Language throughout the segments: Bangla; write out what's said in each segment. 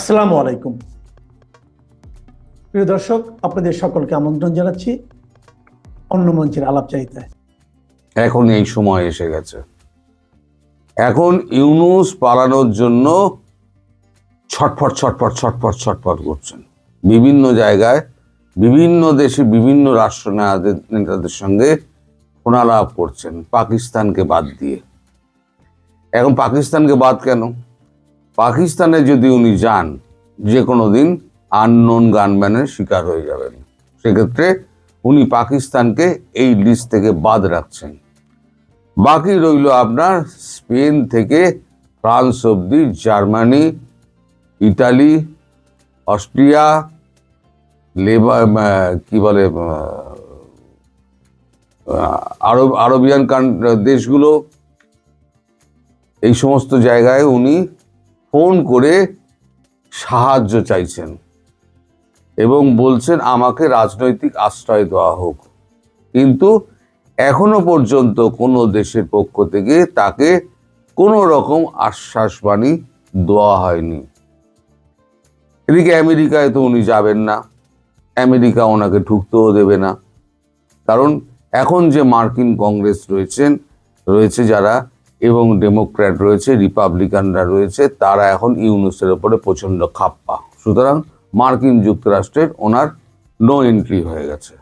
আসসালামু আলাইকুম প্রিয় দর্শক, আপনাদের সকলকে আমন্ত্রণ জানাচ্ছি অন্য মঞ্চের আলাপচারিতায়। এখন এই সময় এসে গেছে। এখন ইউনূস পালানোর জন্য ছটফট ছটফট ছটফট ছটফট করছেন। বিভিন্ন জায়গায়, বিভিন্ন দেশে, বিভিন্ন রাষ্ট্র নেতাদের সঙ্গে ফোনালাপ করছেন, পাকিস্তানকে বাদ দিয়ে। এখন পাকিস্তানকে বাদ কেন? পাকিস্তানে যদি উনি যান, যে কোনো দিন আননোন গানম্যানের শিকার হয়ে যাবেন। সেক্ষেত্রে উনি পাকিস্তানকে এই লিস্ট থেকে বাদ রাখছেন। বাকি রইল আপনার স্পেন থেকে ফ্রান্স অবধি, জার্মানি, ইটালি, অস্ট্রিয়া, আরবিয়ান দেশগুলো, এই সমস্ত জায়গায় উনি ফোন করে সাহায্য চাইছেন এবং বলছেন আমাকে রাজনৈতিক আশ্রয় দেওয়া হোক। কিন্তু এখনো পর্যন্ত কোনো দেশের পক্ষ থেকে তাকে কোনো রকম আশ্বাসবাণী দেওয়া হয়নি। এদিকে আমেরিকায় তো উনি যাবেন না, আমেরিকা ওনাকে ঢুকতেও দেবে না। কারণ এখন যে মার্কিন কংগ্রেস রয়েছে যারা, এবং ডেমোক্র্যাট রয়েছে, রিপাবলিকানরা রয়েছে, তারা এখন ইউনূসের ওপরে প্রচণ্ড খাপ্পা। সুতরাং মার্কিন যুক্তরাষ্ট্রের ওনার নো এন্ট্রি হয়ে গেছে।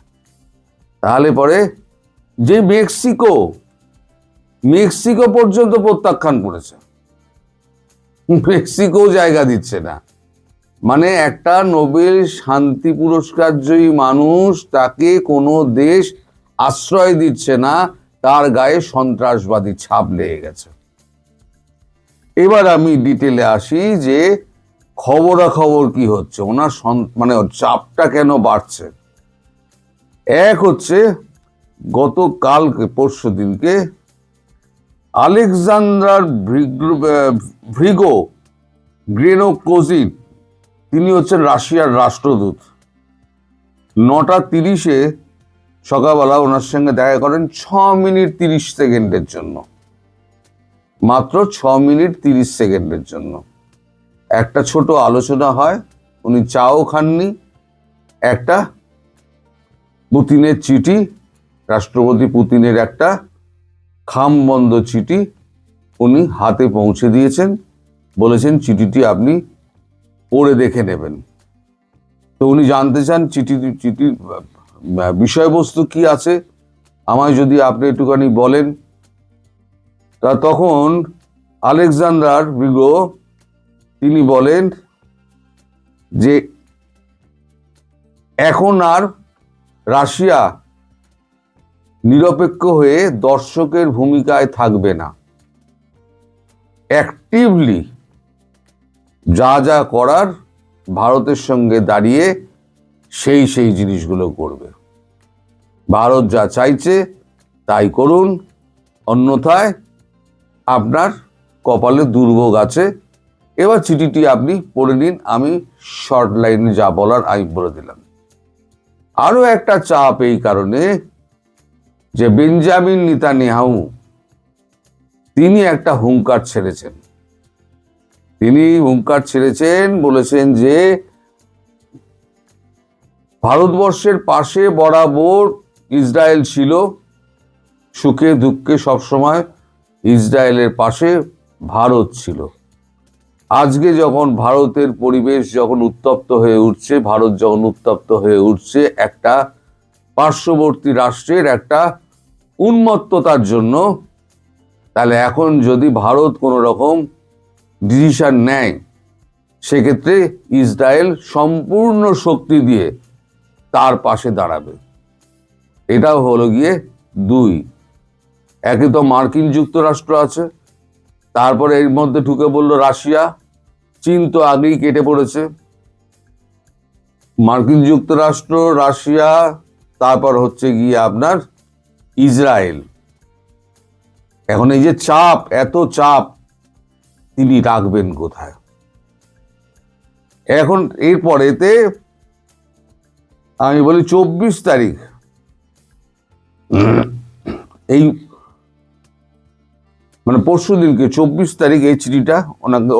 তাহলে পরে যে মেক্সিকো পর্যন্ত প্রত্যাখ্যান করেছে, মেক্সিকো জায়গা দিচ্ছে না। মানে একটা নোবেল শান্তি পুরস্কার জয়ী মানুষ, তাকে কোনো দেশ আশ্রয় দিচ্ছে না, তার গায়ে সন্ত্রাসবাদী ছাপ লেগে গেছে। এবার আমি ডিটেলে আসি যে খবরাখবর কি হচ্ছে, ওনার মানে চাপটা কেন বাড়ছে। এক হচ্ছে, গতকালকে পরশু দিনকে আলেকজান্ডার গ্রেনোকোজিন, তিনি হচ্ছেন রাশিয়ার রাষ্ট্রদূত, 9:30-এ সকালবেলা ওনার সঙ্গে দেখা করেন 6 মিনিট 30 সেকেন্ডের জন্য, মাত্র 6 মিনিট 30 সেকেন্ডের জন্য একটা ছোট আলোচনা হয়। উনি চাও খাননি, একটা পুতিনের চিঠি, রাষ্ট্রপতি পুতিনের একটা খামবন্ধ চিঠি উনি হাতে পৌঁছে দিয়েছেন, বলেছেন চিঠিটি আপনি পড়ে দেখে নেবেন। তো উনি জানতে চান চিঠির বিষয়বস্তু কি আছে, আমায় যদি আপনি একটুখানি বলেন। তখন আলেকজান্ডার ভিগো তিনি বলেন যে এখন আর রাশিয়া নিরপেক্ষ হয়ে দর্শকের ভূমিকায় থাকবে না, অ্যাক্টিভলি যা যা করার ভারতের সঙ্গে দাঁড়িয়ে সেই জিনিসগুলো করবে। ভারত যা চাইছে তাই করুন, অন্যথায় আপনার কপালে দুর্ভোগ আছে। এবার চিঠিটি আপনি পড়ে নিন, আমি শর্ট লাইনে যা বলার আমি বলে দিলাম। আরো একটা চাপ এই কারণে যে বেঞ্জামিন নেতানিয়াহু তিনি একটা হুঙ্কার ছেড়েছেন। বলেছেন যে ভারতবর্ষের পাশে বরাবর ইসরায়েল ছিল, সুখে দুঃখে সবসময় ইসরায়েলের পাশে ভারত ছিল। আজকে যখন ভারতের পরিবেশ যখন উত্তপ্ত হয়ে উঠছে, ভারত যখন উত্তপ্ত হয়ে উঠছে একটা পার্শ্ববর্তী রাষ্ট্রের একটা উন্মত্ততার জন্য, তাহলে এখন যদি ভারত কোনো রকম ডিসিশন নেয়, সেক্ষেত্রে ইসরায়েল সম্পূর্ণ শক্তি দিয়ে তার পাশে দাঁড়াবে। এটাও হলো গিয়ে দুই। একে তো মার্কিন যুক্তরাষ্ট্র আছে, তারপরে এর মধ্যে ঢুকে বললো রাশিয়া, চীন তো আগেই কেটে পড়েছে। মার্কিন যুক্তরাষ্ট্র, রাশিয়া, তারপর হচ্ছে গিয়ে আপনার ইসরায়েল। এখন এই যে চাপ, এত চাপ তিনি রাখবেন কোথায়? এখন এরপরেতে আমি বলি 24 তারিখ এই মানে পরশু দিনকে 24 তারিখ এই চিঠিটা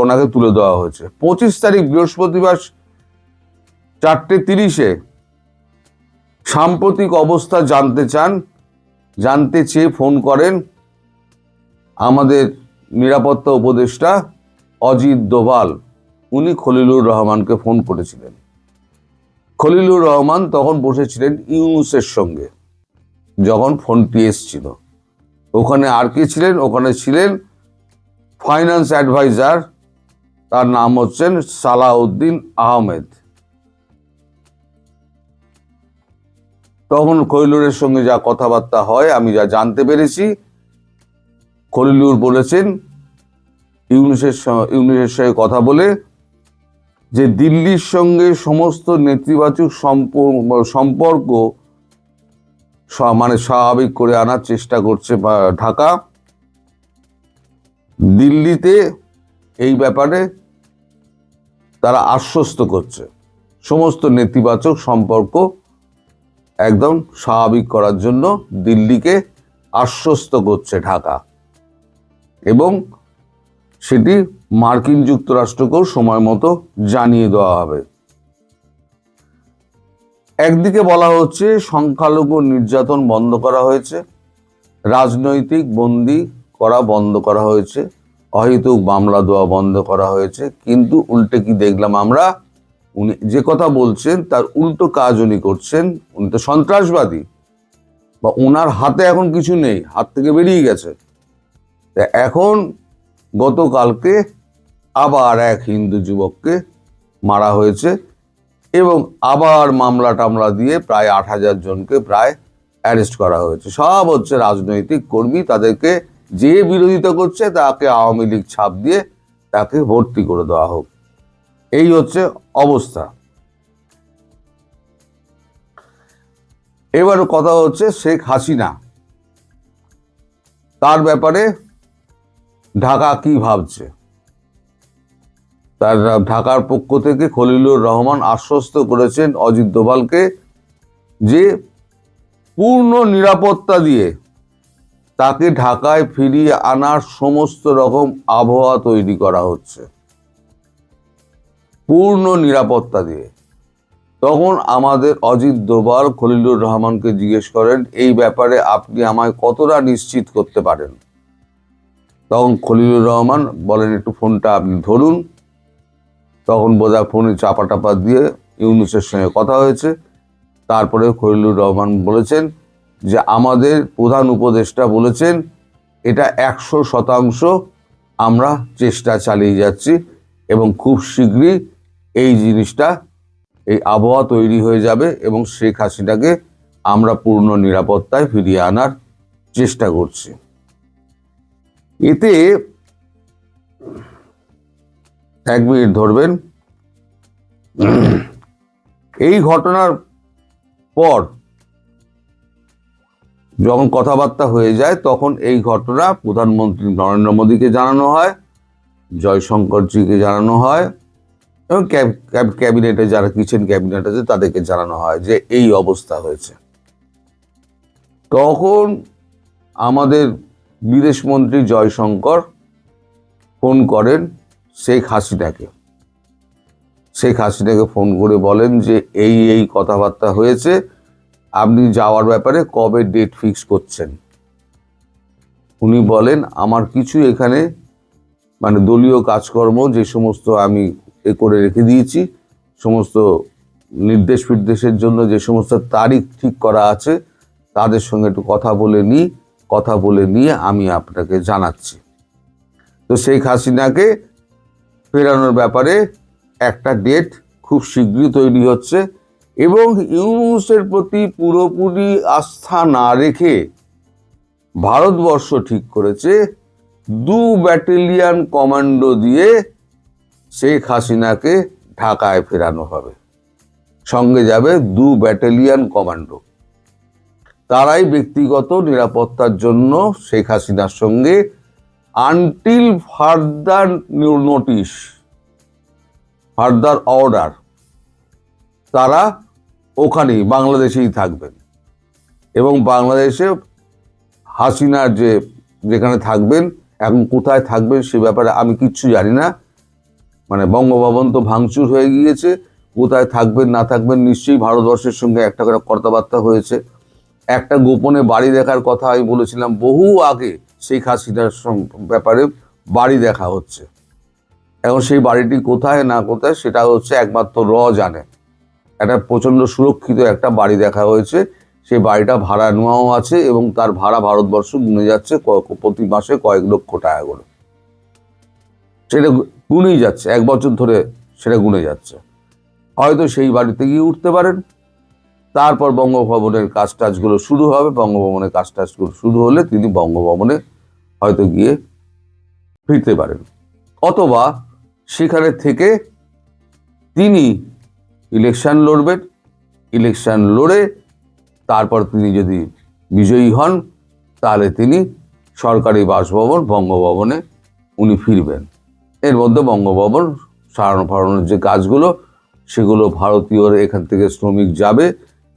ওনাকে তুলে দেওয়া হয়েছে। 25 তারিখ বৃহস্পতিবার 4:30 সাম্প্রতিক অবস্থা জানতে চেয়ে ফোন করেন আমাদের নিরাপত্তা উপদেষ্টা অজিত দোভাল। উনি খলিলুর রহমানকে ফোন করেছিলেন। খলিলুর রহমান তখন বসেছিলেন ইউনূসের সঙ্গে যখন ফোনটি এসছিল। ওখানে আর কে ছিলেন? ওখানে ছিলেন ফাইন্যান্স অ্যাডভাইজার, তার নাম হচ্ছেন সালাউদ্দিন আহমেদ। তখন খলিলুরের সঙ্গে যা কথাবার্তা হয়, আমি যা জানতে পেরেছি, খলিলুর বলেছেন ইউনূসের সঙ্গে কথা বলে যে দিল্লির সঙ্গে সমস্ত নেতিবাচক সম্পর্ক মানে স্বাভাবিক করে আনার চেষ্টা করছে ঢাকা। দিল্লিতে এই ব্যাপারে তারা আশ্বস্ত করছে সমস্ত নেতিবাচক সম্পর্ক একদম স্বাভাবিক করার জন্য দিল্লিকে আশ্বস্ত করছে ঢাকা, এবং সেটি মার্কিন যুক্তরাষ্ট্রকেও সময় মতো জানিয়ে দেওয়া হবে। একদিকে বলা হচ্ছে সংখ্যালঘু নির্যাতন বন্ধ করা হয়েছে, রাজনৈতিক বন্দী করা বন্ধ করা হয়েছে, অহেতুক মামলা দেওয়া বন্ধ করা হয়েছে, কিন্তু উল্টে কি দেখলাম আমরা? উনি যে কথা বলছেন তার উল্টো কাজ উনি করছেন। উনি তো সন্ত্রাসবাদী, বা ওনার হাতে এখন কিছু নেই, হাত থেকে বেরিয়ে গেছে। এখন গতকালকে আবার এক হিন্দু যুবককে মারা হয়েছে, এবং আবার মামলা টামলা দিয়ে প্রায় 8,000 জনকে প্রায় অ্যারেস্ট করা হয়েছে। সব হচ্ছে রাজনৈতিক কর্মী, তাদেরকে যে বিরোধিতা করছে তাকে আওয়ামী লীগ ছাপ দিয়ে তাকে ভর্তি করে দেওয়া হোক, এই হচ্ছে অবস্থা। এবার কথা হচ্ছে শেখ হাসিনা, তার ব্যাপারে ঢাকা কি ভাবছে। তার ঢাকার পক্ষ থেকে খলিলুর রহমান আশ্বস্ত করেছেন অজিত দোভালকে যে পূর্ণ নিরাপত্তা দিয়ে তাকে ঢাকায় ফিরিয়ে আনার সমস্ত রকম আবহাওয়া তৈরি করা হচ্ছে, পূর্ণ নিরাপত্তা দিয়ে। তখন আমাদের অজিত দোভাল খলিলুর রহমানকে জিজ্ঞেস করেন, এই ব্যাপারে আপনি আমায় কতটা নিশ্চিত করতে পারেন? তখন খলিলুর রহমান বলেন, একটু ফোনটা আপনি ধরুন। তখন বোধহয় ফোনে চাপা টাপা দিয়ে ইউনূসের সঙ্গে কথা হয়েছে। তারপরে খলিলুর রহমান বলেছেন যে আমাদের প্রধান উপদেষ্টা বলেছেন এটা 100% আমরা চেষ্টা চালিয়ে যাচ্ছি, এবং খুব শীঘ্রই এই জিনিসটা, এই আবহাওয়া তৈরি হয়ে যাবে, এবং শেখ হাসিনাকে আমরা পূর্ণ নিরাপত্তায় ফিরিয়ে আনার চেষ্টা করছি। এতে 1 মিনিট ধরবেন। এই ঘটনার পর যখন কথাবার্তা হয়ে যায়, তখন এই ঘটনা প্রধানমন্ত্রী নরেন্দ্র মোদীকে জানানো হয়, জয়শঙ্করজিকে জানানো হয়, এবং ক্যাবিনেটে যারা কিচেন ক্যাবিনেট আছে তাদেরকে জানানো হয় যে এই অবস্থা হয়েছে। তখন আমাদের বিদেশমন্ত্রী জয়শঙ্কর ফোন করেন শেখ হাসিনাকে। শেখ হাসিনাকে ফোন করে বলেন যে এই কথাবার্তা হয়েছে, আপনি যাওয়ার ব্যাপারে কবে ডেট ফিক্স করছেন? উনি বলেন, আমার কিছু এখানে মানে দলীয় কাজকর্ম যে সমস্ত আমি করে রেখে দিয়েছি, সমস্ত নির্দেশের জন্য যে সমস্ত তারিখ ঠিক করা আছে, তাদের সঙ্গে একটু কথা বলে নিয়ে আমি আপনাকে জানাচ্ছি। তো শেখ হাসিনাকে ফেরানোর ব্যাপারে একটা ডেট খুব শীঘ্রই তৈরি হচ্ছে, এবং ইউনূসের প্রতি পুরোপুরি আস্থা না রেখে ভারতবর্ষ ঠিক করেছে 2 ব্যাটালিয়ন কমান্ডো দিয়ে শেখ হাসিনাকে ঢাকায় ফেরানো হবে। সঙ্গে যাবে 2 ব্যাটালিয়ন কমান্ডো। তারাই ব্যক্তিগত নিরাপত্তার জন্য শেখ হাসিনার সঙ্গে until further notice, further order, তারা ওখানেই বাংলাদেশেই থাকবেন, এবং বাংলাদেশে হাসিনার যেখানে থাকবেন এখন কোথায় থাকবেন সে ব্যাপারে আমি কিচ্ছু জানি না। মানে বঙ্গভবন তো ভাঙচুর হয়ে গিয়েছে, কোথায় থাকবেন না থাকবেন নিশ্চয়ই ভারতবর্ষের সঙ্গে একটা করে কথাবার্তা হয়েছে। একটা গোপনে বাড়ি দেখার কথা আমি বলেছিলাম বহু আগে, শেখ হাসিনার ব্যাপারে বাড়ি দেখা হচ্ছে। এখন সেই বাড়িটি কোথায় না কোথায় সেটা হচ্ছে একমাত্র জানে। একটা প্রচণ্ড সুরক্ষিত একটা বাড়ি দেখা হয়েছে, সেই বাড়িটা ভাড়া নেওয়াও আছে এবং তার ভাড়া ভারতবর্ষ গুনে যাচ্ছে প্রতি মাসে কয়েক লক্ষ টাকা করে। সেটা গুনেই যাচ্ছে, 1 বছর ধরে সেটা গুনে যাচ্ছে। হয়তো সেই বাড়িতে গিয়ে উঠতে পারেন। তারপর বঙ্গভবনের কাজটাজগুলো শুরু হবে, বঙ্গভবনের কাজটাজগুলো শুরু হলে তিনি বঙ্গভবনে হয়তো গিয়ে ফিরতে পারেন, অথবা সেখানে থেকে তিনি ইলেকশন লড়বেন। ইলেকশন লড়ে তারপর তিনি যদি বিজয়ী হন তাহলে তিনি সরকারি বাসভবন বঙ্গভবনে উনি ফিরবেন। এর মধ্যে বঙ্গভবন সারানো ফারানোর যে কাজগুলো সেগুলো ভারতীয় এখান থেকে শ্রমিক যাবে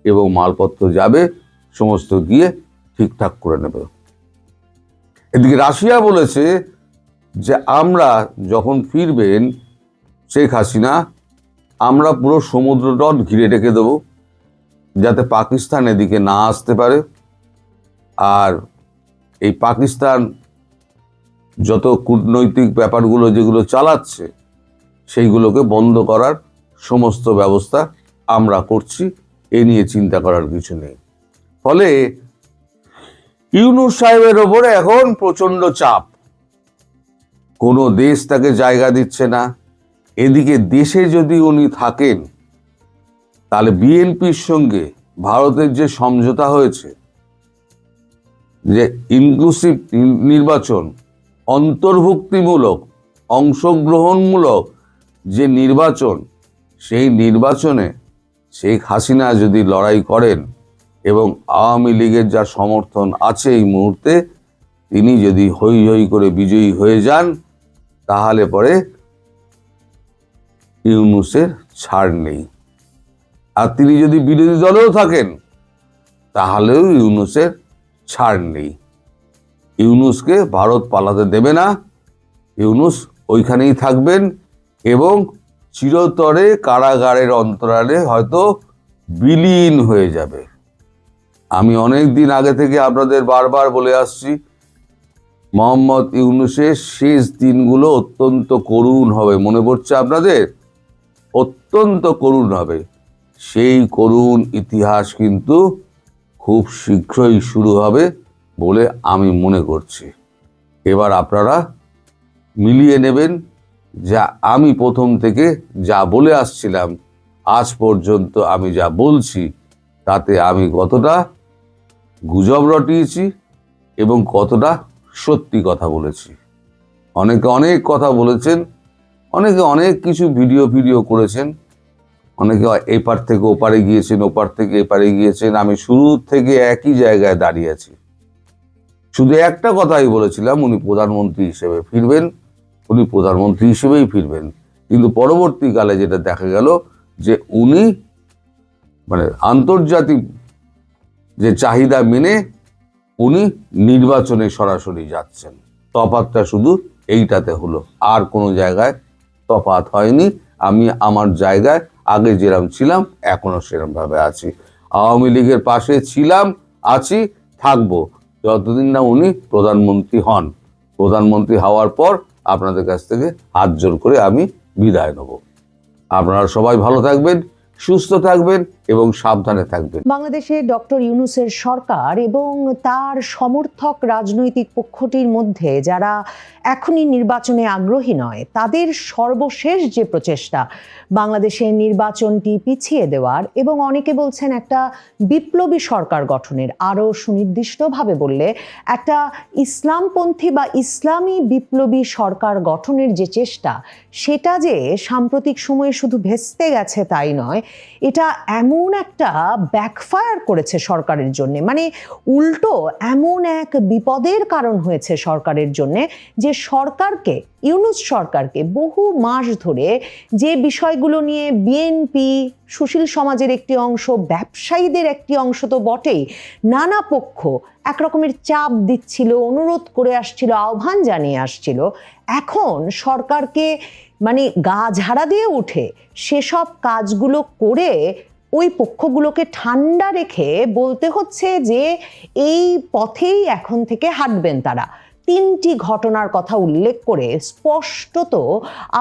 এবং মালপত্র যাবে, সমস্ত গিয়ে ঠিকঠাক করে নেবে। এদিকে রাশিয়া বলেছে যে আমরা যখন ফিরবেন শেখ হাসিনা, আমরা পুরো সমুদ্র তট ঘিরে রেখে দেবো যাতে পাকিস্তান এদিকে না আসতে পারে। আর এই পাকিস্তান যত কূটনৈতিক ব্যাপারগুলো যেগুলো চালাচ্ছে সেইগুলোকে বন্ধ করার সমস্ত ব্যবস্থা আমরা করছি, এ নিয়ে চিন্তা করার কিছু নেই। ফলে ইউনূস সাহেবের ওপরে এখন প্রচন্ড চাপ, কোনো দেশ তাকে জায়গা দিচ্ছে না। এদিকে দেশে যদি উনি থাকেন তাহলে বিএনপির সঙ্গে ভারতের যে সমঝোতা হয়েছে যে ইনক্লুসিভ নির্বাচন, অন্তর্ভুক্তিমূলক অংশগ্রহণমূলক যে নির্বাচন, সেই নির্বাচনে শেখ হাসিনা যদি লড়াই করেন এবং আওয়ামী লীগের যা সমর্থন আছে এই মুহূর্তে, তিনি যদি হৈ হৈ করে বিজয়ী হয়ে যান তাহলে পরে ইউনূসের ছাড় নেই। আর তিনি যদি বিরোধী দলেও থাকেন তাহলেও ইউনূসের ছাড় নেই। ইউনূসকে ভারত পালাতে দেবে না, ইউনূস ওইখানেই থাকবেন এবং চিরতরে কারাগারের অন্তরালে হয়তো বিলীন হয়ে যাবে। আমি অনেক দিন আগে থেকে আপনাদের বারবার বলে আসছি, মোহাম্মদ ইউনূসের শেষ দিনগুলো অত্যন্ত করুণ হবে। মনে পড়ছে আপনাদের? অত্যন্ত করুণ হবে। সেই করুণ ইতিহাস কিন্তু খুব শীঘ্রই শুরু হবে বলে আমি মনে করছি। এবার আপনারা মিলিয়ে নেবেন যা আমি প্রথম থেকে যা বলে আসছিলাম, আজ পর্যন্ত আমি যা বলছি তাতে আমি কতটা গুজব রটিয়েছি এবং কতটা সত্যি কথা বলেছি। অনেকে অনেক কথা বলেছেন, অনেকে অনেক কিছু ভিডিও করেছেন, অনেকে এপার থেকে ওপারে গিয়েছেন, ওপার থেকে এপারে গিয়েছেন। আমি শুরু থেকে একই জায়গায় দাঁড়িয়ে আছি। শুধু একটা কথাই বলেছিলাম, উনি প্রধানমন্ত্রী হিসেবে ফিরবেন, উনি প্রধানমন্ত্রী হিসেবেই ফিরবেন। কিন্তু পরবর্তীকালে যেটা দেখা গেল যে উনি মানে আন্তর্জাতিক যে চাহিদা মেনে উনি নির্বাচনে সরাসরি যাচ্ছেন। তফাৎটা শুধু এইটাতে হলো, আর কোনো জায়গায় তফাৎ হয়নি। আমি আমার জায়গায় আগে যেরকম ছিলাম এখনো সেরকম ভাবে আছি। আওয়ামী লীগের পাশে ছিলাম, আছি, থাকবো যতদিন না উনি প্রধানমন্ত্রী হন। প্রধানমন্ত্রী হওয়ার পর আপনাদের কাছ থেকে হাত জোর করে আমি বিদায় নেব। আপনারা সবাই ভালো থাকবেন, সুস্থ থাকবেন এবং সাবধানে থাকবেন। বাংলাদেশে ডক্টর ইউনূসের সরকার এবং তার সমর্থক রাজনৈতিক পক্ষটির মধ্যে যারা এখনই নির্বাচনে আগ্রহী নয়, তাদের সর্বশেষ যে প্রচেষ্টা বাংলাদেশের নির্বাচনটি পিছিয়ে দেওয়ার এবং অনেকে বলছেন একটা বিপ্লবী সরকার গঠনের, আরও সুনির্দিষ্টভাবে বললে একটা ইসলামপন্থী বা ইসলামী বিপ্লবী সরকার গঠনের যে চেষ্টা, সেটা যে সাম্প্রতিক সময়ে শুধু ভেস্তে গেছে তাই নয়, এটা এমন এমন একটা ব্যাকফায়ার করেছে সরকারের জন্য, মানে উল্টো এমন এক বিপদের কারণ হয়েছে সরকারের জন্য, যে সরকারকে, ইউনূস সরকারকে বহু মাস ধরে যে বিষয়গুলো নিয়ে বিএনপি, সুশীল সমাজের একটি অংশ, ব্যবসায়ীদের একটি অংশ তো বটেই, নানা পক্ষ এক রকমের চাপ দিচ্ছিল, অনুরোধ করে আসছিল, আহ্বান জানিয়ে আসছিল, এখন সরকারকে মানে গা ঝাড়া দিয়ে উঠে সেসব কাজগুলো করে ওই পক্ষগুলোকে ঠান্ডা রেখে বলতে হচ্ছে যে এই পথেই এখন থেকে হাঁটবেন তারা। 3টি ঘটনার কথা উল্লেখ করে স্পষ্টত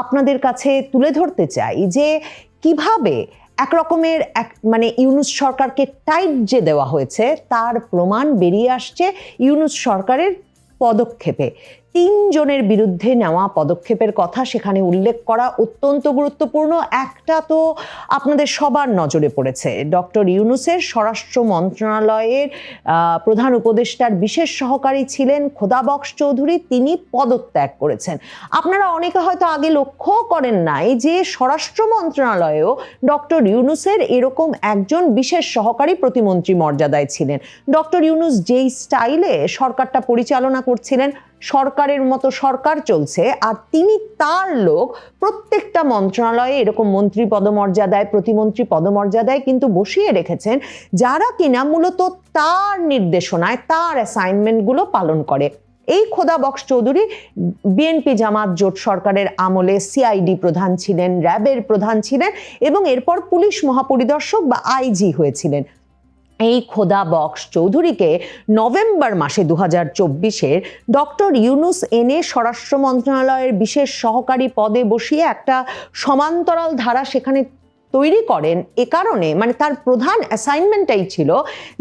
আপনাদের কাছে তুলে ধরতে চাই যে কিভাবে এক রকমের মানে ইউনূস সরকারকে টাইট যে দেওয়া হয়েছে তার প্রমাণ বেরিয়ে আসছে ইউনূস সরকারের পদক্ষেপে। 3 জনের বিরুদ্ধে নেওয়া পদক্ষেপের কথা সেখানে উল্লেখ করা অত্যন্ত গুরুত্বপূর্ণ। একটা তো আপনাদের সবার নজরে পড়েছে, ডক্টর ইউনূসের স্বরাষ্ট্র মন্ত্রণালয়ের প্রধান উপদেষ্টার বিশেষ সহকারী ছিলেন খোদাবক্স চৌধুরী, তিনি পদত্যাগ করেছেন। আপনারা অনেকে হয়তো আগে লক্ষ্য করেন নাই যে স্বরাষ্ট্র মন্ত্রণালয়েও ডক্টর ইউনূসের এরকম একজন বিশেষ সহকারী প্রতিমন্ত্রী মর্যাদায় ছিলেন। ডক্টর ইউনূস যেই স্টাইলে সরকারটা পরিচালনা করছিলেন, সরকারের মতো সরকার চলছে, আর তিনি তার লোক প্রত্যেকটা মন্ত্রণালয়ে এরকম মন্ত্রী পদমর্যাদায়, প্রতিমন্ত্রী পদমর্যাদায় কিন্তু বসিয়ে রেখেছেন, যারা কিনা মূলত তার নির্দেশনায় তার অ্যাসাইনমেন্টগুলো পালন করে। এই খোদাবক্স চৌধুরী বিএনপি জামাত জোট সরকারের আমলে সিআইডি প্রধান ছিলেন, র্যাবের প্রধান ছিলেন এবং এরপর পুলিশ মহাপরিদর্শক বা আইজি হয়েছিলেন। এই খোদাবক্স চৌধুরীকে নভেম্বর মাসে 2024-এর ডক্টর ইউনূস এনে স্বরাষ্ট্র মন্ত্রণালয়ের বিশেষ সহকারী পদে বসিয়ে একটা সমান্তরাল ধারা সেখানে তৈরি করেন। এ কারণে মানে তার প্রধান অ্যাসাইনমেন্টটাই ছিল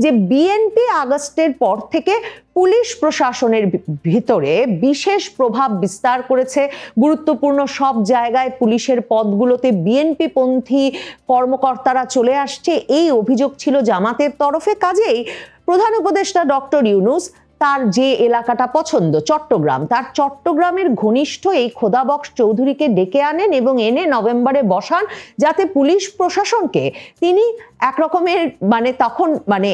যে বিএনপি আগস্টের পর থেকে পুলিশ প্রশাসনের ভিতরে বিশেষ প্রভাব বিস্তার করেছে, গুরুত্বপূর্ণ সব জায়গায় পুলিশের পদগুলোতে বিএনপি পন্থী কর্মকর্তারা চলে আসছে, এই অভিযোগ ছিল জামাতের তরফে। কাজেই প্রধান উপদেষ্টা ডক্টর ইউনূস তার যে এলাকাটা পছন্দ চট্টগ্রাম, তার চট্টগ্রামের ঘনিষ্ঠ এই খোদাবক্স চৌধুরীকে ডেকে আনেন এবং এনে নভেম্বরে বসান, যাতে পুলিশ প্রশাসনকে তিনি একরকমের মানে তখন মানে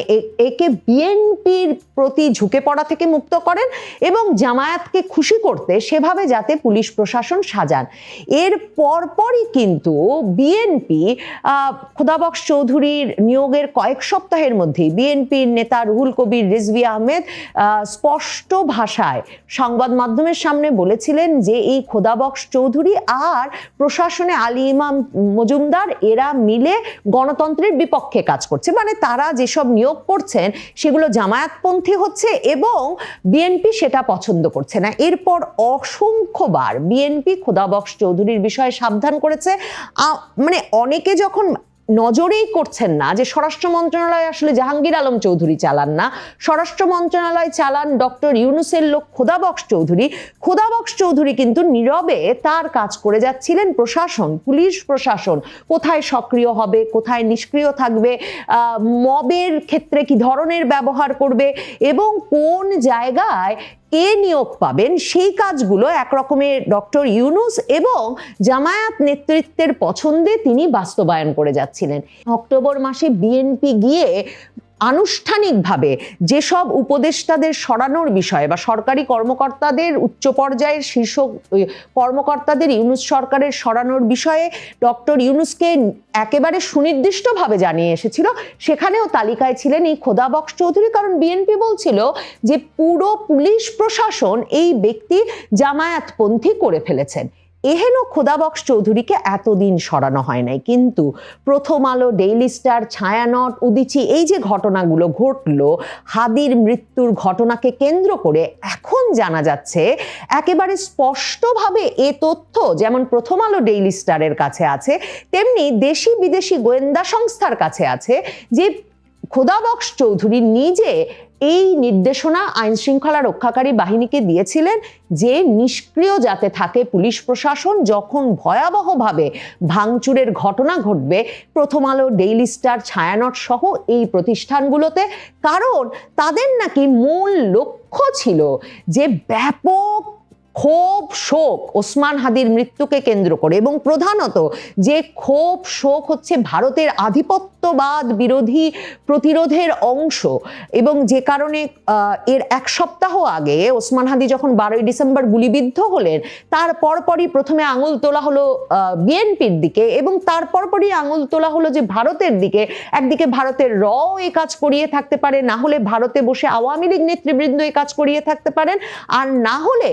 একে বিএনপির প্রতি ঝুঁকে পড়া থেকে মুক্ত করেন এবং জামায়াতকে খুশি করতে সেভাবে যাতে পুলিশ প্রশাসন সাজান। এর পরপরই কিন্তু বিএনপি খোদাবক্স চৌধুরীর নিয়োগের কয়েক সপ্তাহের মধ্যেই বিএনপির নেতা রুহুল কবির রিজভী আহমেদ স্পষ্ট ভাষায় সংবাদ মাধ্যমের সামনে বলেছিলেন যে এই খোদাবক্স চৌধুরী আর প্রশাসনে আলী ইমাম মজুমদার এরা মিলে গণতন্ত্রের বিপক্ষে কাজ করছে, মানে তারা যেসব নিয়োগ করছেন সেগুলো জামায়াতপন্থী হচ্ছে এবং বিএনপি সেটা পছন্দ করছে না। এরপর অসংখ্যবার বিএনপি খোদাবক্স চৌধুরীর বিষয়ে সাবধান করেছে। মানে অনেকে যখন নজরেই করছেন না যে স্বরাষ্ট্র মন্ত্রণালয় আসলে জাহাঙ্গীর আলম চৌধুরী চালান না, স্বরাষ্ট্র মন্ত্রণালয় চালান ডক্টর ইউনূসের লোক খোদাবক্স চৌধুরী। খোদাবক্স চৌধুরী কিন্তু নীরবে তার কাজ করে যাচ্ছিলেন। প্রশাসন, পুলিশ প্রশাসন কোথায় সক্রিয় হবে, কোথায় নিষ্ক্রিয় থাকবে, মবের ক্ষেত্রে কি ধরনের ব্যবহার করবে এবং কোন জায়গায় কে নিয়োগ পাবেন, সেই কাজগুলো একরকমের ডক্টর ইউনূস এবং জামায়াত নেতৃত্বের পছন্দে তিনি বাস্তবায়ন করে যাচ্ছিলেন। অক্টোবর মাসে বিএনপি গিয়ে আনুষ্ঠানিকভাবে যেসব উপদেষ্টাদের সরানোর বিষয়ে বা সরকারি কর্মকর্তাদের, উচ্চ পর্যায়ের শীর্ষ কর্মকর্তাদের ইউনূস সরকারের সরানোর বিষয়ে ডক্টর ইউনূসকে একেবারে সুনির্দিষ্টভাবে জানিয়ে এসেছিল, সেখানেও তালিকায় ছিলেন এই খোদাবক্স চৌধুরী। কারণ বিএনপি বলছিল যে পুরো পুলিশ প্রশাসন এই ব্যক্তি জামায়াতপন্থী করে ফেলেছেন। এহেন খোদাবক্স চৌধুরীকে এতদিন সরানো হয় নাই, কিন্তু প্রথম আলো, ডেইলি স্টার, ছায়ানট, উদীচী এই যে ঘটনাগুলো ঘটলো, হাদির মৃত্যুর ঘটনাকে কেন্দ্র করে এখন জানা যাচ্ছে একেবারে স্পষ্টভাবে এ তথ্য যেমন প্রথম আলো, ডেইলি স্টারের কাছে আছে, তেমনি দেশি বিদেশি গোয়েন্দা সংস্থার কাছে আছে যে খোদাবক্স চৌধুরী নিজে এই নির্দেশনা আইন শৃঙ্খলা রক্ষাকারী বাহিনীকে দিয়েছিলেন যে নিষ্ক্রিয় যাতে থাকে পুলিশ প্রশাসন যখন ভয়াবহভাবে ভাঙচুরের ঘটনা ঘটবে প্রথম আলো, ডেইলি স্টার, ছায়ানট সহ এই প্রতিষ্ঠানগুলোতে। কারণ তাদের নাকি মূল লক্ষ্য ছিল যে ব্যাপক ক্ষোভ শোক ওসমান হাদির মৃত্যুকে কেন্দ্র করে, এবং প্রধানত যে ক্ষোভ শোক হচ্ছে ভারতের আধিপত্যবাদ বিরোধী প্রতিরোধের অংশ, এবং যে কারণে এর এক সপ্তাহ আগে ওসমান হাদি যখন 12ই ডিসেম্বর গুলিবিদ্ধ হলেন, তার পরপরই প্রথমে আঙুল তোলা হলো বিএনপির দিকে, এবং তার পরপরই আঙুল তোলা হলো যে ভারতের দিকে। একদিকে ভারতের র এই কাজ করিয়ে থাকতে পারে, না হলে ভারতে বসে আওয়ামী লীগ নেতৃবৃন্দ এই কাজ করিয়ে থাকতে পারেন, আর না হলে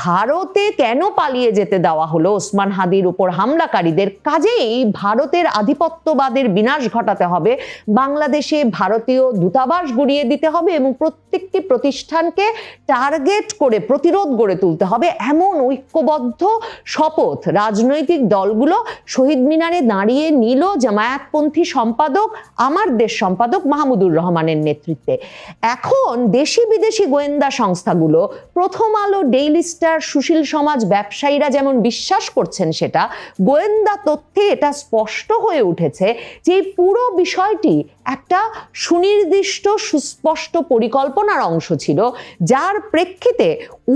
ভারতে কেন পালিয়ে যেতে দেওয়া হলো ওসমান হাদির উপর হামলাকারীদের। কাজেই ভারতের আধিপত্যবাদের বিনাশ ঘটাতে হবে, বাংলাদেশে ভারতীয় দূতাবাস গড়িয়ে দিতে হবে এবং প্রত্যেকটি প্রতিষ্ঠানকে টার্গেট করে প্রতিরোধ গড়ে তুলতে হবে, এমন ঐক্যবদ্ধ শপথ রাজনৈতিক দলগুলো শহীদ মিনারে দাঁড়িয়ে নিল জামায়াতপন্থী সম্পাদক, আমার দেশ সম্পাদক মাহমুদুর রহমানের নেতৃত্বে। এখন দেশি বিদেশি গোয়েন্দা সংস্থাগুলো, প্রথম আলো, ডেইলি স্টার, সুশীল সমাজ, ব্যবসায়ীরা যেমন বিশ্বাস করছেন, সেটা গোয়েন্দা তথ্যে এটা স্পষ্ট হয়ে উঠেছে যে এই পুরো বিষয়টি একটা সুনির্দিষ্ট সুস্পষ্ট পরিকল্পনার অংশ ছিল, যার প্রেক্ষিতে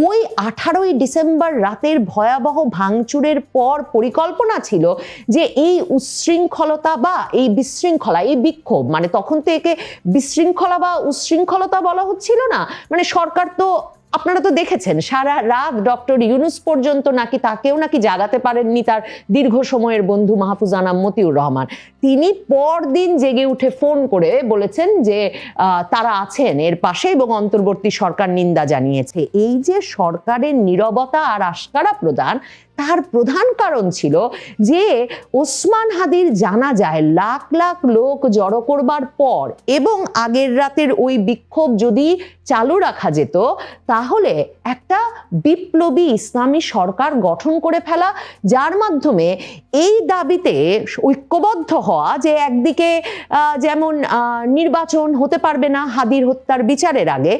ওই 18ই ডিসেম্বর রাতের ভয়াবহ ভাঙচুরের পর পরিকল্পনা ছিল যে এই উচ্ছৃঙ্খলতা বা এই বিশৃঙ্খলা, এই বিক্ষোভ, মানে তখন তো একে বিশৃঙ্খলা বা উচ্ছৃঙ্খলতা বলা হচ্ছিল না, মানে সরকার তো, আপনারা তো দেখেছেন সারা রাত ডক্টর ইউনূস পর্যন্ত নাকি তাকেও নাকি জাগাতে পারেননি তার দীর্ঘ সময়ের বন্ধু মাহফুজ আনাম মতিউর রহমান। তিনি পরদিন জেগে উঠে ফোন করে বলেছেন যে তারা আছেন এর পাশে এবং অন্তর্বর্তী সরকার নিন্দা জানিয়েছে। এই যে সরকারের নীরবতা আর আশকারা প্রদান, তার প্রধান কারণ ছিল যে ওসমান হাদির জানাজায় লাখ লাখ লোক জড়ো করবার পর এবং আগের রাতের ওই বিক্ষোভ যদি চালু রাখা যেত, তাহলে একটা বিপ্লবী ইসলামী সরকার গঠন করে ফেলা, যার মাধ্যমে এই দাবিতে ঐক্যবদ্ধ হওয়া যে একদিকে যেমন নির্বাচন হতে পারবে না হাদির হত্যার বিচারের আগে,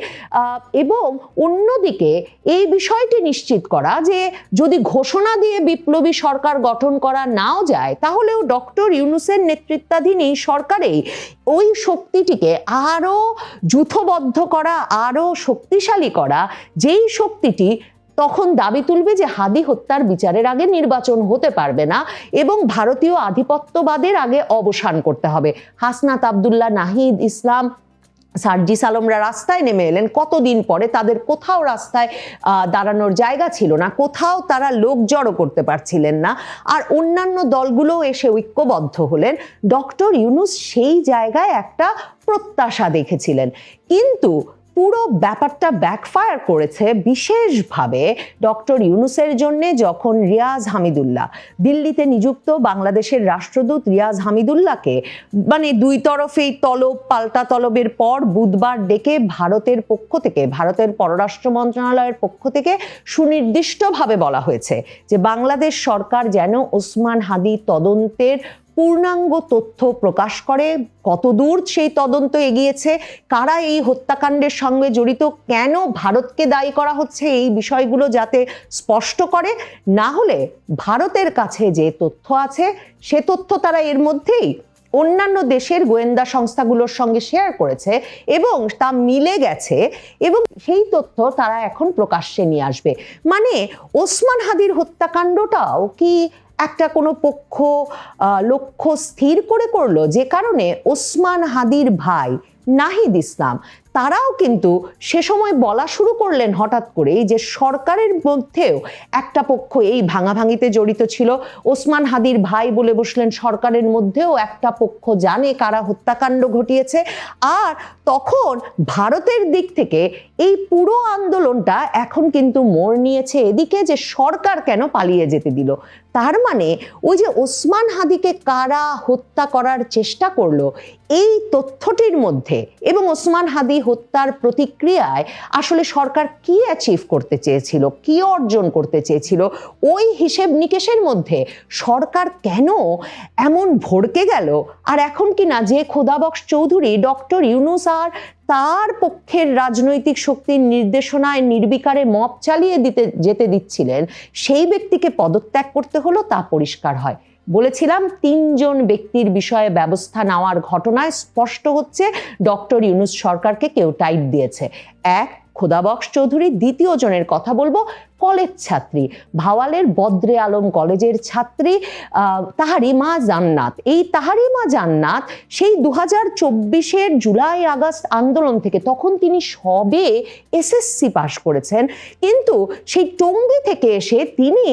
এবং অন্যদিকে এই বিষয়টি নিশ্চিত করা যে যদি ঘোষণা দিয়ে বিপ্লবী সরকার গঠন করা নাও যায়, তাহলেও ডক্টর ইউনূসের নেতৃত্বাধীন এই সরকারেই ওই শক্তিটিকে আরো যূথবদ্ধ করা, আরো শক্তিশালী করা, যেই শক্তিটি তখন দাবি তুলবে যে হাদি হত্যার বিচারের আগে নির্বাচন হতে পারবে না এবং ভারতীয় আধিপত্যবাদের আগে অবসান করতে হবে। হাসনাত আব্দুল্লাহ, নাহিদ ইসলাম, সার্জিস আলমরা রাস্তায় নেমে এলেন কতদিন পরে, তাদের কোথাও রাস্তায় দাঁড়ানোর জায়গা ছিল না, কোথাও তারা লোক জড়ো করতে পারছিলেন না, আর অন্যান্য দলগুলো এসে ঐক্যবদ্ধ হলেন। ডক্টর ইউনূস সেই জায়গায় একটা প্রত্যাশা দেখেছিলেন, কিন্তু পুরো ব্যাপারটা ব্যাকফায়ার করেছে বিশেষভাবে ডক্টর ইউনূসের জন্য, যখন রিয়াজ হামিদুল্লাহ, দিল্লিতে নিযুক্ত বাংলাদেশের রাষ্ট্রদূত রিয়াজ হামিদুল্লাহকে মানে দুই তরফেই তলব পাল্টা তলবের পর বুধবার ডেকে ভারতের পক্ষ থেকে, ভারতের পররাষ্ট্র মন্ত্রণালয়ের পক্ষ থেকে সুনির্দিষ্টভাবে বলা হয়েছে যে বাংলাদেশ সরকার যেন ওসমান হাদি তদন্তের পূর্ণাঙ্গ তথ্য প্রকাশ করে, কতদূর সেই তদন্ত এগিয়েছে, কারা এই হত্যাকাণ্ডের সঙ্গে জড়িত, কেন ভারতকে দায়ী করা হচ্ছে, এই বিষয়গুলো যাতে স্পষ্ট করে। না হলে ভারতের কাছে যে তথ্য আছে সে তথ্য তারা এর মধ্যেই অন্যান্য দেশের গোয়েন্দা সংস্থাগুলোর সঙ্গে শেয়ার করেছে এবং তা মিলে গেছে, এবং সেই তথ্য তারা এখন প্রকাশ্যে নিয়ে আসবে। মানে ওসমান হাদির হত্যাকাণ্ডটাও কি একটা কোনো পক্ষ লক্ষ্য স্থির করে করলো, যে কারণে ওসমান হাদির ভাই নাহিদ ইসলাম তারাও কিন্তু সে সময় বলা শুরু করলেন হঠাৎ করেই যে সরকারের মধ্যেও একটা পক্ষ এই ভাঙাভাঙিতে জড়িত ছিল। ওসমান হাদির ভাই বলে বসলেন সরকারের মধ্যেও একটা পক্ষ জানে কারা হত্যাকাণ্ড ঘটিয়েছে। আর তখন ভারতের দিক থেকে এই পুরো আন্দোলনটা এখন কিন্তু মোড় নিয়েছে এদিকে যে সরকার কেন পালিয়ে যেতে দিল। তার মানে ওই যে ওসমান হাদিকে কারা হত্যা করার চেষ্টা করলো, এই তথ্যটির মধ্যে এবং ওসমান হাদি হত্যার প্রতিক্রিয়ায় আসলে সরকার কি অ্যাচিভ করতে চেয়েছিল, কি অর্জন করতে চেয়েছিল, ওই হিসেব নিকেশের মধ্যে সরকার কেন এমন ভড়কে গেল। আর এখন কি না যে খোদাবক্স চৌধুরী ডক্টর ইউনূস আর তার পক্ষের রাজনৈতিক শক্তির নির্দেশনায় নির্বিকারে মপ চালিয়ে যেতে দিচ্ছিলেন, সেই ব্যক্তিকে পদত্যাগ করতে হলো, তা পরিষ্কার হয়। বলেছিলাম 3 জন ব্যক্তির বিষয়ে ব্যবস্থা নেওয়ার ঘটনায় স্পষ্ট হচ্ছে ডক্টর ইউনূস সরকারকে কেউ টাইট দিয়েছে। 1 খোদাবক্স চৌধুরী। দ্বিতীয় জনের কথা বলবো কলেজ ছাত্রী, ভাওয়ালের বদ্রে আলম কলেজের ছাত্রী তাহারিমা জান্নাত। এই তাহারিমা জান্নাত সেই 2024-এর জুলাই আগস্ট আন্দোলন থেকে, তখন তিনি সবে এসএসসি পাশ করেছেন, কিন্তু সেই টঙ্গী থেকে এসে তিনি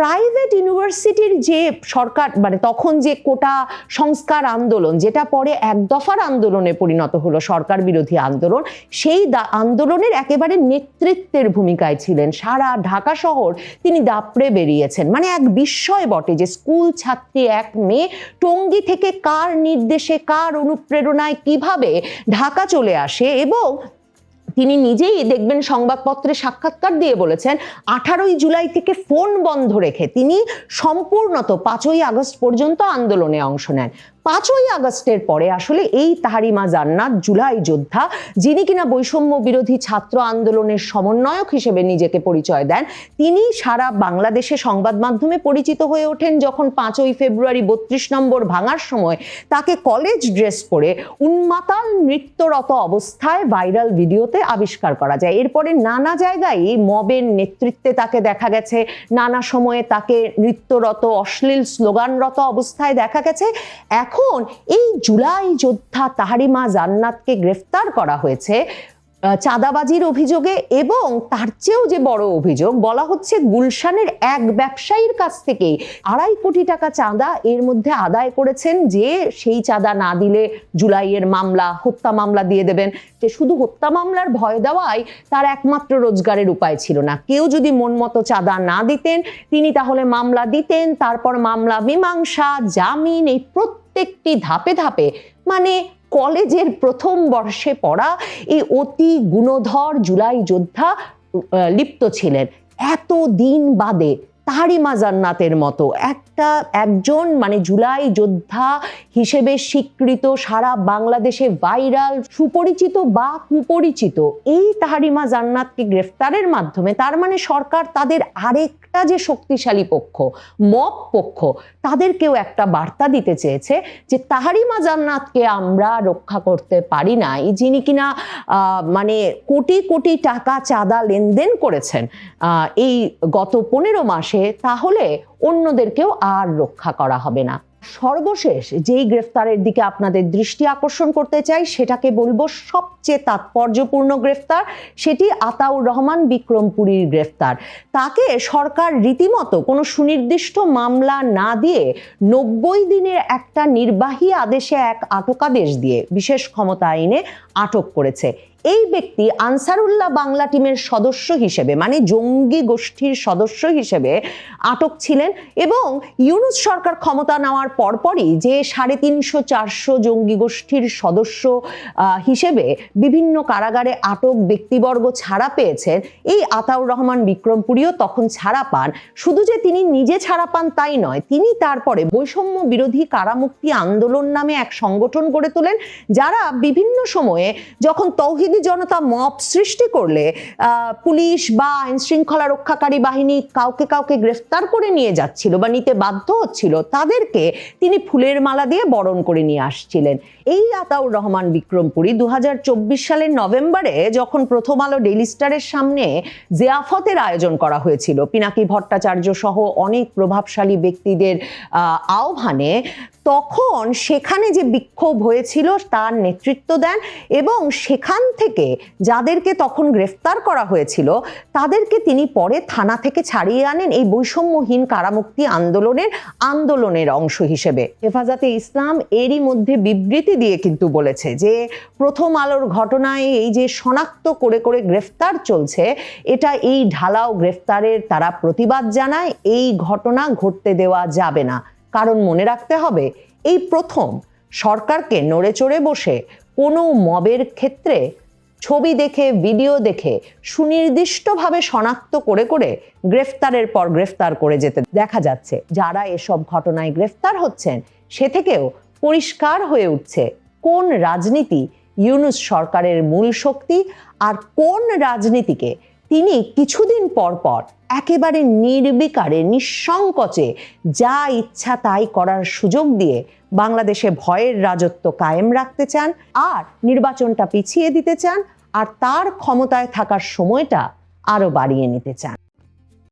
প্রাইভেট ইউনিভার্সিটির যে সরকার মানে তখন যে কোটা সংস্কার আন্দোলন, যেটা পরে এক দফার আন্দোলনে পরিণত হলো, সরকার বিরোধী আন্দোলন, সেই আন্দোলনের একেবারে নেতৃত্বের ভূমিকায় ছিলেন। সারা ঢাকা শহর তিনি দাপড়ে বেরিয়েছেন। মানে এক বিস্ময় বটে যে স্কুল ছাত্রী এক মেয়ে টঙ্গী থেকে কার নির্দেশে, কার অনুপ্রেরণায় কিভাবে ঢাকা চলে আসে। এবং তিনি নিজেই দেখবেন সংবাদপত্রে সাক্ষাৎকার দিয়ে বলেছেন 18ই জুলাই থেকে ফোন বন্ধ রেখে তিনি সম্পূর্ণত 5ই আগস্ট পর্যন্ত আন্দোলনে অংশ নেন। 5ই আগস্টের পরে আসলে এই তাহারিমা জান্নাত জুলাই যোদ্ধা, যিনি কিনা বৈষম্য বিরোধী ছাত্র আন্দোলনের সমন্বয়ক হিসেবে নিজেকে পরিচয় দেন, তিনি সারা বাংলাদেশে সংবাদ মাধ্যমে পরিচিত হয়ে ওঠেন যখন 5ই ফেব্রুয়ারি 32 নম্বর ভাঙার সময় তাকে কলেজ ড্রেস পরে উন্মাতাল নৃত্যরত অবস্থায় ভাইরাল ভিডিওতে আবিষ্কার করা যায়। এরপরে নানা জায়গায় মবের নেতৃত্বে তাকে দেখা গেছে, নানা সময়ে তাকে নৃত্যরত অশ্লীল স্লোগানরত অবস্থায় দেখা গেছে। এখন এই জুলাই যোদ্ধা তাহারিমা জান্নাতকে গ্রেফতার করা হয়েছে চাঁদাবাজির অভিযোগে, এবং তার চেয়েও যে বড় অভিযোগ বলা হচ্ছে গুলশানের এক ব্যবসায়ীর কাছ থেকে 2.5 কোটি টাকা চাঁদা এর মধ্যে আদায় করেছেন, যে সেই চাঁদা না দিলে জুলাইয়ের মামলা, হত্যা মামলা দিয়ে দেবেন। যে শুধু হত্যা মামলার ভয় দেওয়াই তার একমাত্র রোজগারের উপায় ছিল না। কেউ যদি মন মতো চাঁদা না দিতেন তিনি তাহলে মামলা দিতেন, তারপর মামলা মীমাংসা, জামিন, এই প্রত্যেকটি ধাপে ধাপে মানে কলেজের প্রথম বর্ষে পড়া এই অতি গুণধর জুলাই যোদ্ধা লিপ্ত ছিলেন। এত দিন বাদে তাহারিমা জান্নাতের মতো একজন মানে জুলাই যোদ্ধা হিসেবে স্বীকৃত, সারা বাংলাদেশে ভাইরাল, সুপরিচিত বা কুপরিচিত এই তাহারিমা জান্নাতকে গ্রেফতারের মাধ্যমে তার মানে সরকার তাদের আরেকটা যে শক্তিশালী পক্ষ, মব পক্ষ, তাদেরকেও একটা বার্তা দিতে চেয়েছে যে তাহারিমা জান্নাতকে আমরা রক্ষা করতে পারি নাই, যিনি কিনা মানে কোটি কোটি টাকা চাঁদা লেনদেন করেছেন এই গত 15 মাসে, তাহলে অন্যদেরকেও আর রক্ষা করা হবে না। সর্বশেষ যেই গ্রেফতারের দিকে আপনাদের দৃষ্টি আকর্ষণ করতে চাই সেটাকে বলবো সবচেয়ে তাৎপর্যপূর্ণ গ্রেফতার, সেটি আতাউর রহমান বিক্রমপুরীর গ্রেফতার। তাকে সরকার রীতিমতো কোনো সুনির্দিষ্ট মামলা না দিয়ে 90 দিনের একটা নির্বাহী আদেশে এক আটকাদেশ দিয়ে বিশেষ ক্ষমতা আইনে আটক করেছে। এই ব্যক্তি আনসারুল্লাহ বাংলা টিমের সদস্য হিসেবে মানে জঙ্গি গোষ্ঠীর সদস্য হিসেবে আটক ছিলেন, এবং ইউনূস সরকার ক্ষমতা নেওয়ার পরপরই যে 350-400 জঙ্গি গোষ্ঠীর সদস্য হিসেবে বিভিন্ন কারাগারে আটক ব্যক্তিবর্গ ছাড়া পেয়েছেন, এই আতাউর রহমান বিক্রমপুরীও তখন ছাড়া পান। শুধু যে তিনি নিজে ছাড়া পান তাই নয়, তিনি তারপরে বৈষম্য বিরোধী কারামুক্তি আন্দোলন নামে এক সংগঠন গড়ে তোলেন, যারা বিভিন্ন সময়ে যখন তৌহিদি জনতা মব সৃষ্টি করলে পুলিশ বা আইন শৃঙ্খলা রক্ষাকারী বাহিনী কাউকে কাউকে গ্রেফতার করে নিয়ে যাচ্ছিল বা নিতে বাধ্য হচ্ছিল, তাদেরকে তিনি ফুলের মালা দিয়ে বরণ করে নিয়ে আসছিলেন। এই আতাউর রহমান বিক্রমপুরী 2024 সালের নভেম্বরে যখন প্রথম আলো ডেইলি স্টারের সামনে জিয়াফতের আয়োজন করা হয়েছিল পিনাকি ভট্টাচার্য সহ অনেক প্রভাবশালী ব্যক্তিদের আহ্বানে, তখন সেখানে যে বিক্ষোভ হয়েছিল তার নেতৃত্ব দেন, এবং সেখান থেকে যাদেরকে তখন গ্রেফতার করা হয়েছিল তাদেরকে তিনি পরে থানা থেকে ছাড়িয়ে আনেন এই বৈষম্যহীন কারামুক্তি আন্দোলনের অংশ হিসেবে। হেফাজতে ইসলাম এরই মধ্যে বিবৃতি দিয়ে কিন্তু বলেছে যে প্রথম আলোর ঘটনায় এই যে শনাক্ত করে করে গ্রেফতার চলছে, এটা এই ঢালাও গ্রেফতারের তারা প্রতিবাদ জানায়। এই ঘটনা ঘটতে দেওয়া যাবে না, কারণ মনে রাখতে হবে এই প্রথম সরকারকে নড়ে চড়ে বসে কোনো মবের ক্ষেত্রে ছবি দেখে, ভিডিও দেখে সুনির্দিষ্টভাবে শনাক্ত করে করে গ্রেফতারের পর গ্রেফতার করে যেতে দেখা যাচ্ছে। যারা এসব ঘটনায় গ্রেফতার হচ্ছেন সে থেকেও পরিষ্কার হয়ে উঠছে কোন রাজনীতি ইউনূস সরকারের মূল শক্তি, আর কোন রাজনীতিকে তিনি কিছুদিন পর পর একেবারে নির্বিকারে নিঃসংকোচে যা ইচ্ছা তাই করার সুযোগ দিয়ে বাংলাদেশে ভয়ের রাজত্ব কায়েম রাখতে চান, আর নির্বাচনটা পিছিয়ে দিতে চান, আর তার ক্ষমতায় থাকার সময়টা আরো বাড়িয়ে নিতে চান।